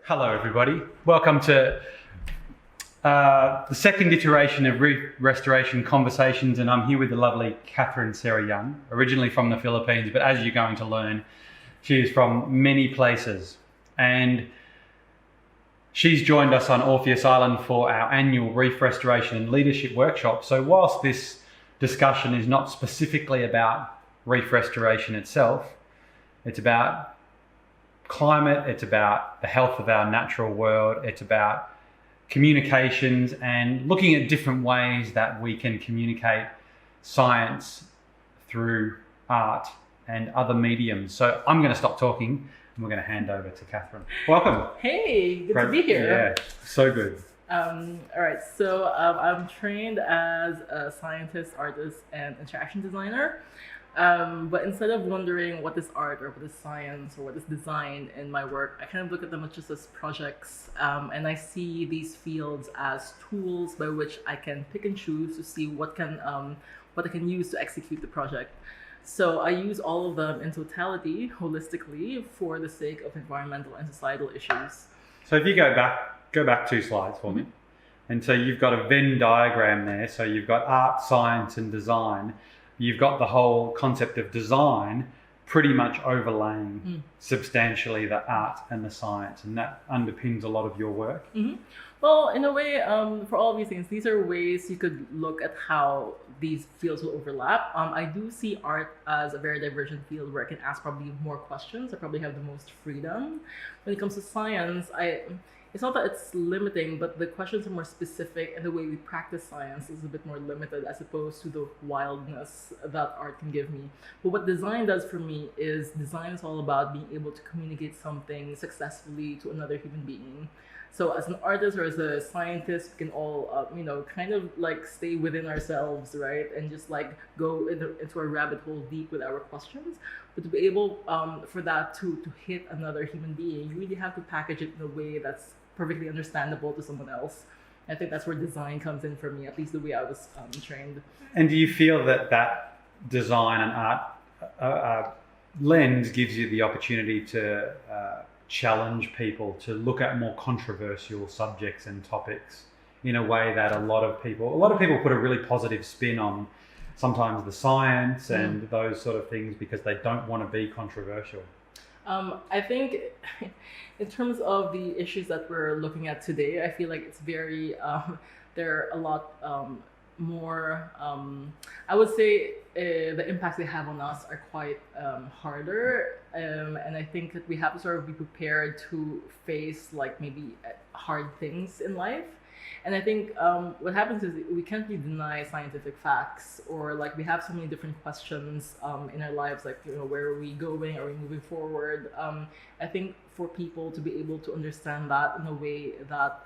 Hello everybody, welcome to the second iteration of Reef Restoration Conversations, and I'm here with the lovely Catherine Sarah Young, originally from the Philippines, but as you're going to learn, she is from many places, and she's joined us on Orpheus Island for our annual Reef Restoration and Leadership Workshop. So whilst this discussion is not specifically about reef restoration itself, it's about climate, it's about the health of our natural world, it's about communications and looking at different ways that we can communicate science through art and other mediums. So I'm going to stop talking and we're going to hand over to Catherine. Welcome. Hey, good to be here. Yeah, so good. All right, so I'm trained as a scientist, artist, and interaction designer. But instead of wondering what is art or what is science or what is design in my work, I kind of look at them just as projects, and I see these fields as tools by which I can pick and choose to see what I can use to execute the project. So I use all of them in totality, holistically, for the sake of environmental and societal issues. So if you go back 2 slides for me, and so you've got a Venn diagram there. So you've got art, science, and design. You've got the whole concept of design pretty much overlaying substantially the art and the science, and that underpins a lot of your work. Mm-hmm. Well, in a way, for all of these things, these are ways you could look at how these fields will overlap. I do see art as a very divergent field where I can ask probably more questions. I probably have the most freedom. When it comes to science, it's not that it's limiting, but the questions are more specific, and the way we practice science is a bit more limited as opposed to the wildness that art can give me. But what design does for me is design is all about being able to communicate something successfully to another human being. So as an artist or as a scientist, we can all, kind of like stay within ourselves, right? And just like go into a rabbit hole deep with our questions. But to be able for that to hit another human being, you really have to package it in a way that's perfectly understandable to someone else. I think that's where design comes in for me, at least the way I was trained. And do you feel that design and art lens gives you the opportunity to challenge people to look at more controversial subjects and topics in a way that a lot of people put a really positive spin on sometimes the science and those sort of things because they don't want to be controversial? I think in terms of the issues that we're looking at today, I feel like it's very, there are a lot more, I would say the impacts they have on us are quite harder. And I think that we have to sort of be prepared to face like maybe hard things in life. And I think what happens is we can't really deny scientific facts, or like we have so many different questions in our lives, like, where are we going? Are we moving forward? I think for people to be able to understand that in a way that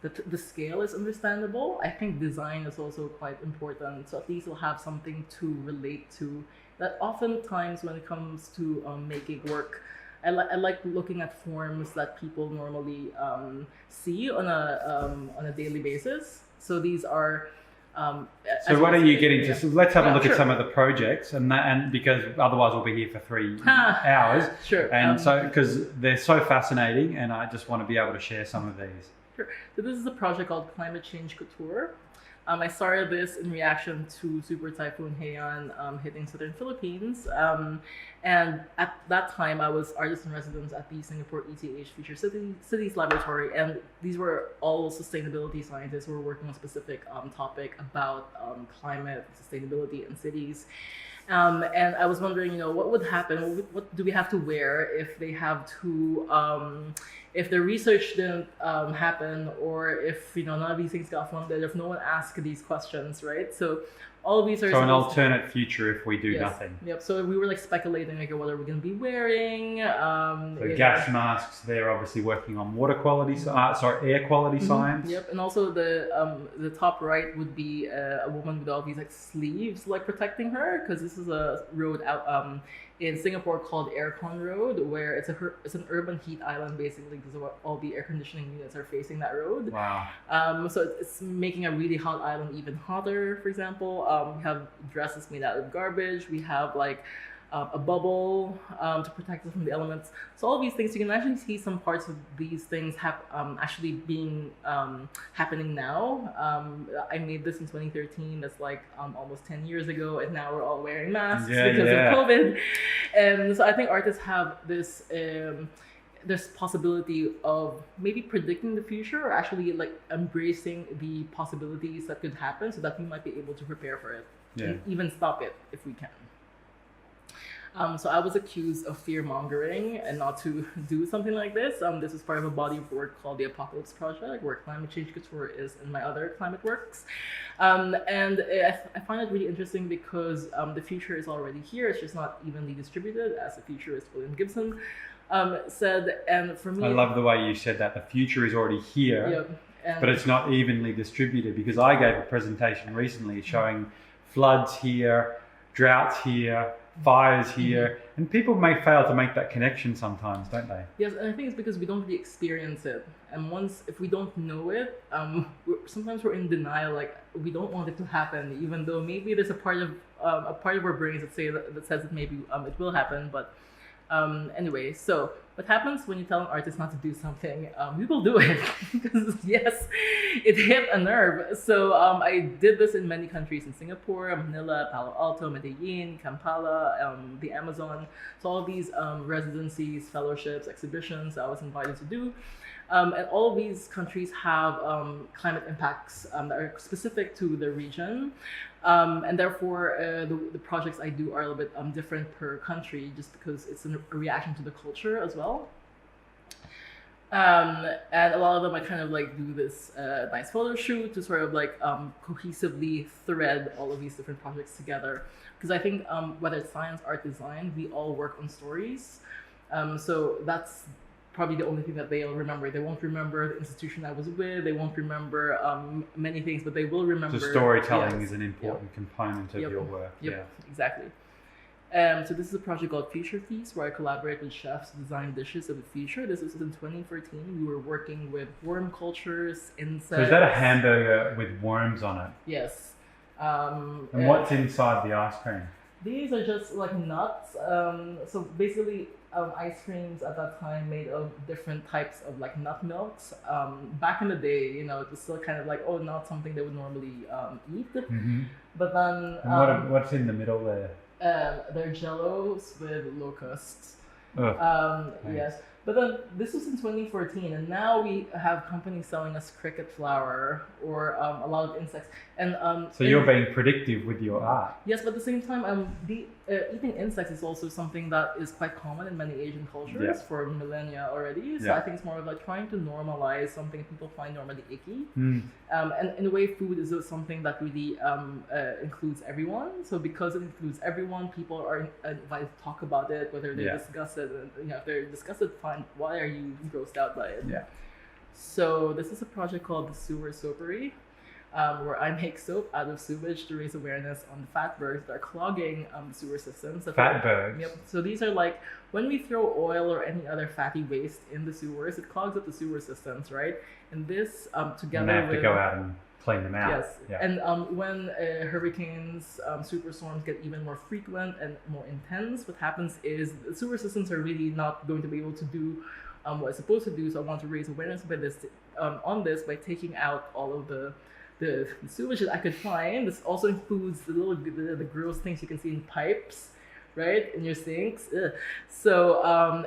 the scale is understandable, I think design is also quite important. So at least we'll have something to relate to. That oftentimes when it comes to making work, I like looking at forms that people normally see on a daily basis. So these are. So why don't you get into? So let's have a look at some of the projects, and because otherwise we'll be here for 3 hours. Sure. And so because they're so fascinating, and I just want to be able to share some of these. Sure. So this is a project called Climate Change Couture. I started this in reaction to Super Typhoon Haiyan hitting southern Philippines. And at that time, I was artist in residence at the Singapore ETH Future Cities Laboratory. And these were all sustainability scientists who were working on a specific topic about climate, sustainability, and cities. And I was wondering, what would happen? What do we have to wear if they have to, if the research didn't happen, or if none of these things got funded, if no one asked these questions, right? So all of these are an alternate future if we do nothing. Yep. So we were like speculating, like, what are we going to be wearing? So gas masks. They're obviously working on water quality, air quality science. Yep. And also the top right would be a woman with all these like sleeves like protecting her, because this is a road out in Singapore called Aircon Road, where it's an urban heat island basically, because all the air conditioning units are facing that road. Wow. So it's making a really hot island even hotter. For example, we have dresses made out of garbage. We have like a bubble to protect us from the elements. So all these things, you can actually see some parts of these things have actually being happening now. I made this in 2013. That's like almost 10 years ago, and now we're all wearing masks because of COVID. And so I think artists have this possibility of maybe predicting the future or actually like embracing the possibilities that could happen so that we might be able to prepare for it and even stop it if we can. So I was accused of fear mongering and not to do something like this. This is part of a body of work called the Apocalypse Project, where climate change couture is in my other climate works. And I find it really interesting because the future is already here. It's just not evenly distributed, as the futurist William Gibson said. And for me, I love the way you said that. The future is already here, but it's not evenly distributed, because I gave a presentation recently showing floods here, droughts here, fires here, and people may fail to make that connection sometimes, don't they? Yes, and I think it's because we don't really experience it. And if we don't know it, sometimes we're in denial, like we don't want it to happen, even though maybe there's a part of our brains that says that maybe it will happen. But anyway, so what happens when you tell an artist not to do something? We will do it because yes, it hit a nerve. So I did this in many countries: in Singapore, Manila, Palo Alto, Medellin, Kampala, the Amazon. So all these residencies, fellowships, exhibitions I was invited to do. And all of these countries have climate impacts that are specific to the region. And therefore, the projects I do are a little bit different per country, just because it's a reaction to the culture as well. And a lot of them I kind of like do this nice photo shoot to sort of like cohesively thread all of these different projects together. Because I think whether it's science, art, design, we all work on stories. So that's probably the only thing that they'll remember. They won't remember the institution I was with. They won't remember many things, but they will remember. So storytelling is an important component of your work. Exactly. So this is a project called Future Feast, where I collaborate with chefs to design dishes of the future. This is in 2014. We were working with worm cultures, insects. So is that a hamburger with worms on it? Yes. And what's inside the ice cream? These are just like nuts. So basically, ice creams at that time made of different types of like nut milks. Back in the day, it was still kind of like, not something they would normally eat. Mm-hmm. But then... And what's in the middle there? They're jellos with locusts. Nice. Yes. But then this was in 2014, and now we have companies selling us cricket flour or a lot of insects. And so you're being predictive with your art. Yes, but at the same time, eating insects is also something that is quite common in many Asian cultures for millennia already. So I think it's more of like trying to normalize something people find normally icky. And in a way, food is something that really includes everyone. So because it includes everyone, people are invited to talk about it, whether they discuss it. And, if they're discussed, fine. Why are you grossed out by it? Yeah. So this is a project called the Soapery, where I make soap out of sewage to raise awareness on the fatbergs that are clogging the sewer systems. Fatbergs? Yep. So these are like, when we throw oil or any other fatty waste in the sewers, it clogs up the sewer systems, right? And this together and they have to go out and clean them out. Yes. Yeah. And when hurricanes, superstorms get even more frequent and more intense, what happens is the sewer systems are really not going to be able to do what it's supposed to do. So I want to raise awareness on this by taking out all of the sewage that I could find. This also includes the gross things you can see in pipes, right, in your sinks. Ugh. So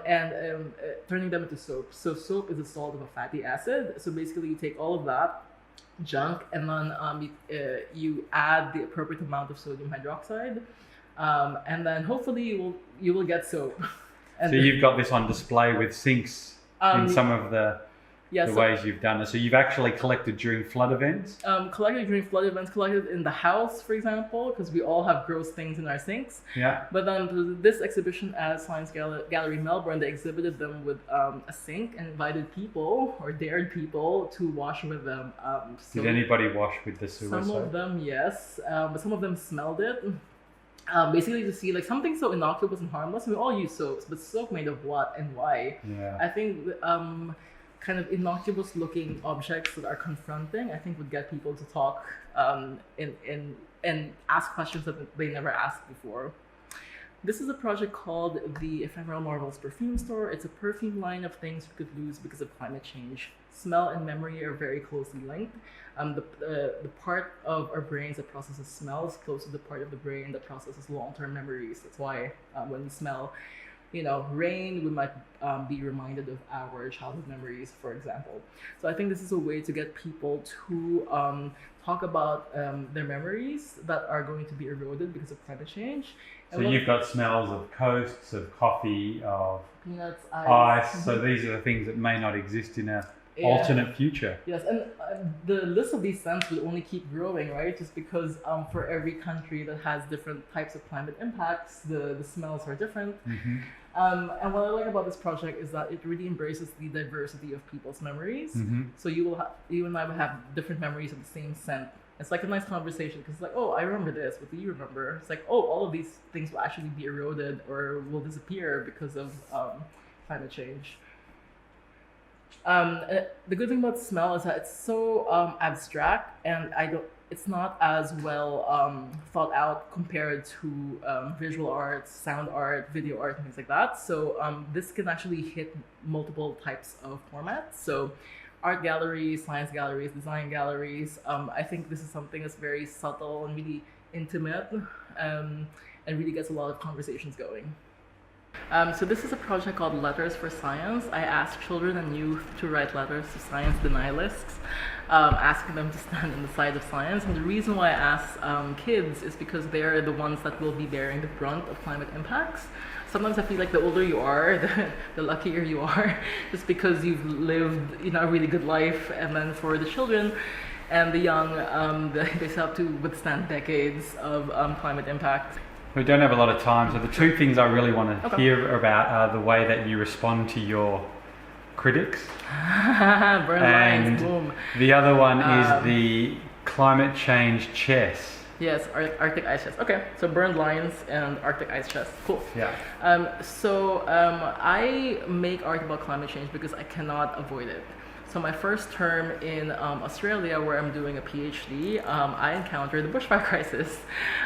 turning them into soap. So soap is a salt of a fatty acid. So basically, you take all of that junk and then you add the appropriate amount of sodium hydroxide, and then hopefully you will get soap. And so you've got this on display with sinks in some of the ways you've done it. So you've actually collected during flood events? Collected during flood events, collected in the house, for example, because we all have gross things in our sinks. Yeah. But then this exhibition at Science Gallery Melbourne, they exhibited them with a sink and invited people, or dared people, to wash with them. Did anybody wash with the sewer soap? Some of them, yes. But some of them smelled it. Basically to see like something so innocuous and harmless. We all use soaps, but soap made of what and why? Yeah. I think kind of innocuous looking objects that are confronting, I think would get people to talk and ask questions that they never asked before. This is a project called the Ephemeral Marvel's Perfume Store. It's a perfume line of things you could lose because of climate change. Smell and memory are very closely linked. The part of our brains that processes smell is close to the part of the brain that processes long-term memories. That's why when we smell, rain, we might be reminded of our childhood memories, for example. So I think this is a way to get people to talk about their memories that are going to be eroded because of climate change. So you've got smells of coasts, of coffee, of peanuts, ice. So these are the things that may not exist in a alternate future. Yes, and the list of these scents will only keep growing, right? Just because for every country that has different types of climate impacts, the smells are different. Mm-hmm. And what I like about this project is that it really embraces the diversity of people's memories. Mm-hmm. So you and I will have different memories of the same scent. It's like a nice conversation because it's like, oh, I remember this. What do you remember? It's like, oh, all of these things will actually be eroded or will disappear because of climate change. The good thing about smell is that it's so abstract, and it's not as well thought out compared to visual arts, sound art, video art, and things like that. So this can actually hit multiple types of formats. So art galleries, science galleries, design galleries. I think this is something that's very subtle and really intimate, and really gets a lot of conversations going. So this is a project called Letters for Science. I ask children and youth to write letters to science denialists, asking them to stand on the side of science. And the reason why I ask kids is because they're the ones that will be bearing the brunt of climate impacts. Sometimes I feel like the older you are, the luckier you are, just because you've lived a really good life. And then for the children and the young, they still have to withstand decades of climate impact. We don't have a lot of time, so the two things I really want to hear about are the way that you respond to your critics. Burn lines, boom. The other one is the climate change chess. Yes, Arctic ice chest. Okay, so burned lines and Arctic ice chest. Cool. Yeah. I make art about climate change because I cannot avoid it. So my first term in Australia, where I'm doing a PhD, I encountered the bushfire crisis,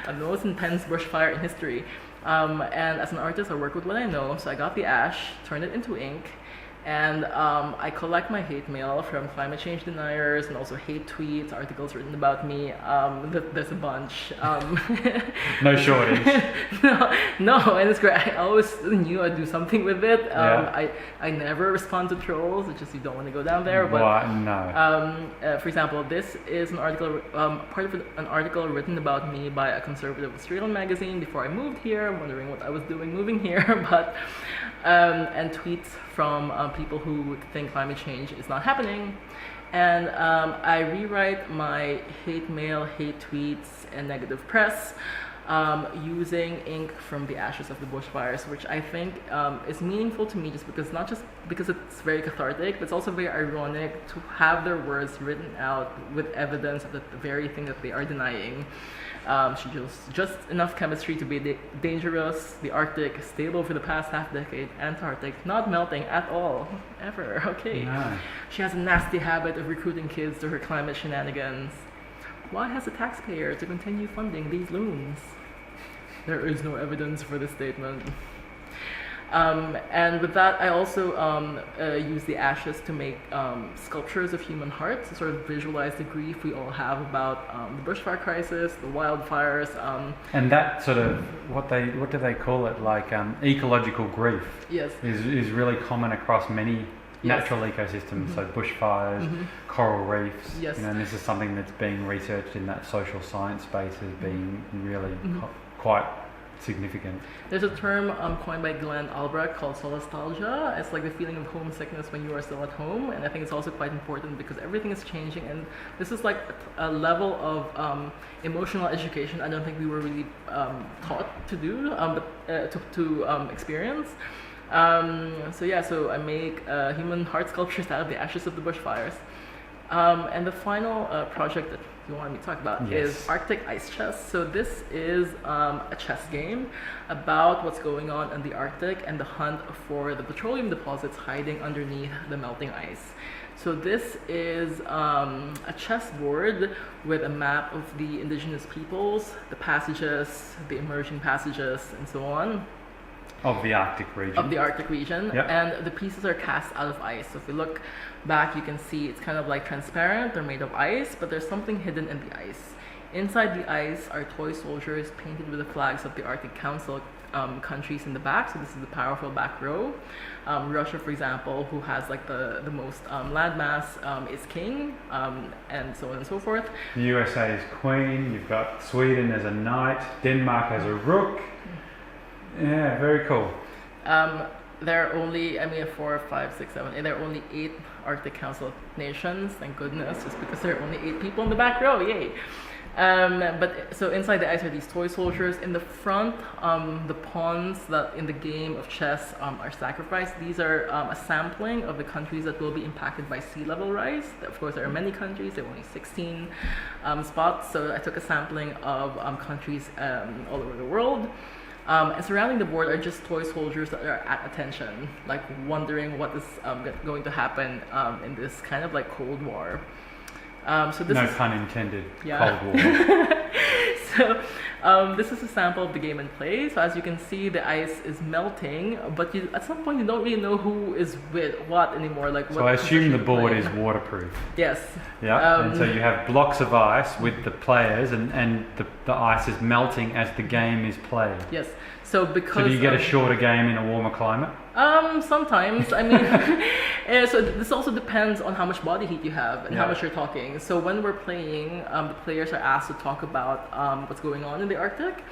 the most intense bushfire in history. And as an artist, I work with what I know. So I got the ash, turned it into ink, and I collect my hate mail from climate change deniers and also hate tweets, articles written about me. There's a bunch. No shortage. No, and it's great. I always knew I'd do something with it. I never respond to trolls. It's just you don't want to go down there. But no. For example, this is an article, part of an article written about me by a conservative Australian magazine before I moved here, wondering what I was doing moving here, but and tweets from people who think climate change is not happening. And I rewrite my hate mail, hate tweets, and negative press using ink from the ashes of the bushfires, which I think is meaningful to me not just because it's very cathartic, but it's also very ironic to have their words written out with evidence of the very thing that they are denying. She just enough chemistry to be dangerous, the Arctic stable for the past half decade, Antarctic not melting at all, ever, okay. No. She has a nasty habit of recruiting kids to her climate shenanigans. Why has the taxpayer to continue funding these loons? There is no evidence for this statement. And with that, I also use the ashes to make sculptures of human hearts to sort of visualize the grief we all have about the bushfire crisis, the wildfires. And that sort of, what do they call it? Like ecological grief. Yes. Is really common across many natural ecosystems, so bushfires, coral reefs. Yes. And this is something that's being researched in that social science space as being really quite significant. There's a term coined by Glenn Albrecht called solastalgia. It's like the feeling of homesickness when you are still at home, and I think it's also quite important because everything is changing, and this is like a level of emotional education I don't think we were really taught to do, but to experience. So I make human heart sculptures out of the ashes of the bushfires. And the final project that you wanted me to talk about is Arctic Ice Chess. So this is a chess game about what's going on in the Arctic and the hunt for the petroleum deposits hiding underneath the melting ice. So this is a chessboard with a map of the indigenous peoples, the passages, the emerging passages, and so on. Of the Arctic region. Of the Arctic region. Yep. And the pieces are cast out of ice. So if you look back, you can see it's kind of like transparent. They're made of ice, but there's something hidden in the ice. Inside the ice are toy soldiers painted with the flags of the Arctic Council countries in the back. So this is the powerful back row. Russia, for example, who has like the most landmass, is king, and so on and so forth. The USA is queen. You've got Sweden as a knight. Denmark as a rook. Yeah, very cool. There are only, 4, 5, 6, 7, 8. There are only 8 Arctic Council nations. Thank goodness, just because there are only 8 people in the back row. Yay! But so inside the ice are these toy soldiers. In the front, the pawns that in the game of chess are sacrificed. These are a sampling of the countries that will be impacted by sea level rise. Of course, there are many countries. There are only 16 spots. So I took a sampling of countries all over the world. And surrounding the board are just toy soldiers that are at attention, like wondering what is going to happen in this kind of like Cold War. So this no is, pun intended. yeah. Cold War. So this is a sample of the game in play. So as you can see, the ice is melting, but at some point you don't really know who is with what anymore. Like, so I assume the board is waterproof. Yes. Yeah. And so you have blocks of ice with the players, and the ice is melting as the game is played. Yes. So because so do you get a shorter game in a warmer climate? Sometimes. So this also depends on how much body heat you have and how much you're talking. So when we're playing, the players are asked to talk about what's going on in the Arctic.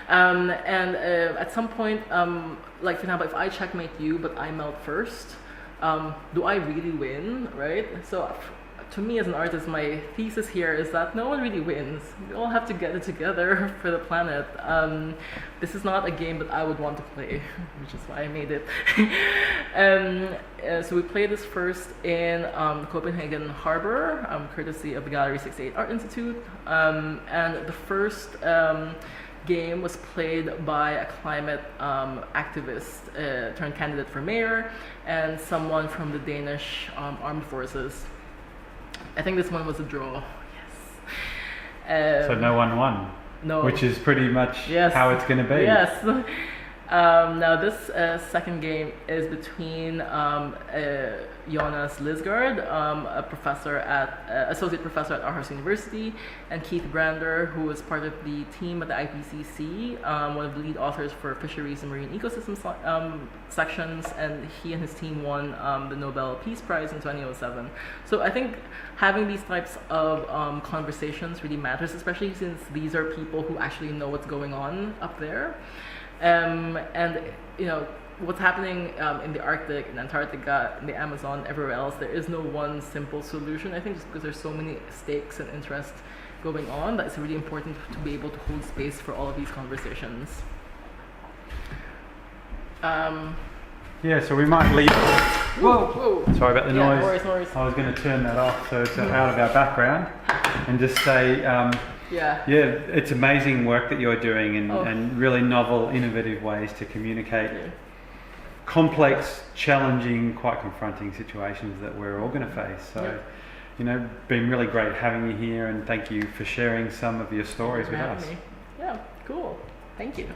At some point, like for example, if I checkmate you but I melt first, do I really win, right? So to me as an artist, my thesis here is that no one really wins. We all have to get it together for the planet. This is not a game that I would want to play, which is why I made it. So we played this first in Copenhagen Harbor, courtesy of the Gallery 68 Art Institute. And the first game was played by a climate activist turned candidate for mayor and someone from the Danish armed forces. I think this one was a draw. Yes. So no one won. No. Which is pretty much how it's going to be. Yes. Now this second game is between Jonas Lisgard, a professor associate professor at Aarhus University, and Keith Brander, who is part of the team at the IPCC, one of the lead authors for fisheries and marine ecosystems sections, and he and his team won the Nobel Peace Prize in 2007. So I think having these types of conversations really matters, especially since these are people who actually know what's going on up there. And what's happening in the Arctic, in Antarctica, in the Amazon, everywhere else, there is no one simple solution. I think just because there's so many stakes and interests going on, that it's really important to be able to hold space for all of these conversations. So we might leave. Whoa! Sorry about the noise. No worries. I was going to turn that off so it's out of our background, and just say. It's amazing work that you're doing and really novel, innovative ways to communicate complex, challenging, quite confronting situations that we're all going to face. So, been really great having you here, and thank you for sharing some of your stories with us. Yeah, cool. Thank you.